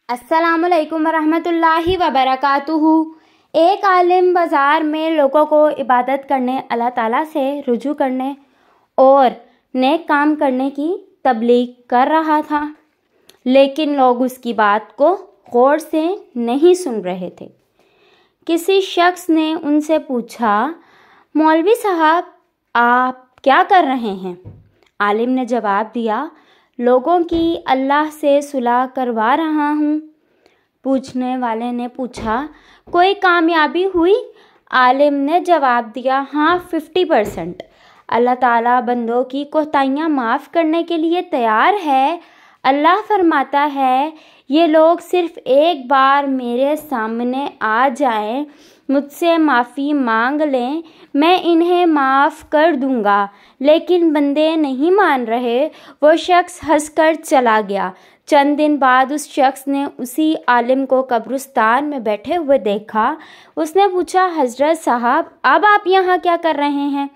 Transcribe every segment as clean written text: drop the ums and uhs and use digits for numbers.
अस्सलाम वालेकुम वरहमतुल्लाहि वबरकातुहू। एक आलिम बाज़ार में लोगों को इबादत करने, अल्लाह ताला से रुजू करने और नेक काम करने की तबलीग कर रहा था, लेकिन लोग उसकी बात को गौर से नहीं सुन रहे थे। किसी शख्स ने उनसे पूछा, मौलवी साहब आप क्या कर रहे हैं? आलिम ने जवाब दिया, लोगों की अल्लाह से सुलह करवा रहा हूँ। पूछने वाले ने पूछा, कोई कामयाबी हुई? आलिम ने जवाब दिया, हाँ 50%। अल्लाह ताला बंदों की कोताहियाँ माफ़ करने के लिए तैयार है। अल्लाह फरमाता है, ये लोग सिर्फ़ एक बार मेरे सामने आ जाएं, मुझसे माफ़ी मांग लें, मैं इन्हें माफ़ कर दूंगा। लेकिन बंदे नहीं मान रहे। वो शख्स हंसकर चला गया। चंद दिन बाद उस शख्स ने उसी आलिम को कब्रिस्तान में बैठे हुए देखा। उसने पूछा, हज़रत साहब अब आप यहाँ क्या कर रहे हैं?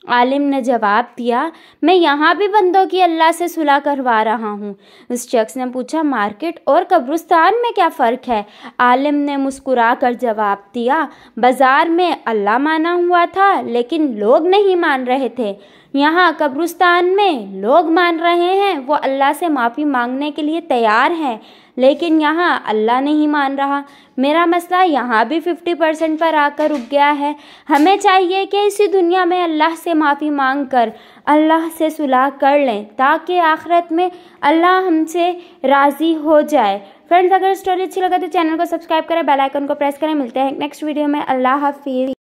आलिम ने जवाब दिया, मैं यहाँ भी बंदों की अल्लाह से सुलह करवा रहा हूँ। उस शख्स ने पूछा, मार्केट और कब्रिस्तान में क्या फ़र्क है? आलिम ने मुस्कुरा कर जवाब दिया, बाज़ार में अल्लाह माना हुआ था लेकिन लोग नहीं मान रहे थे, यहाँ कब्रिस्तान में लोग मान रहे हैं, वो अल्लाह से माफ़ी मांगने के लिए तैयार हैं, लेकिन यहाँ अल्लाह नहीं मान रहा। मेरा मसला यहाँ भी 50% पर आकर रुक गया है। हमें चाहिए कि इसी दुनिया में अल्लाह से माफ़ी मांग कर अल्लाह से सुलह कर लें, ताकि आखिरत में अल्लाह हमसे राज़ी हो जाए। फ्रेंड्स, अगर स्टोरी अच्छी लगे तो चैनल को सब्सक्राइब करें, बेल आइकन को प्रेस करें। मिलते हैं नेक्स्ट वीडियो में। अल्लाह हाफिज़।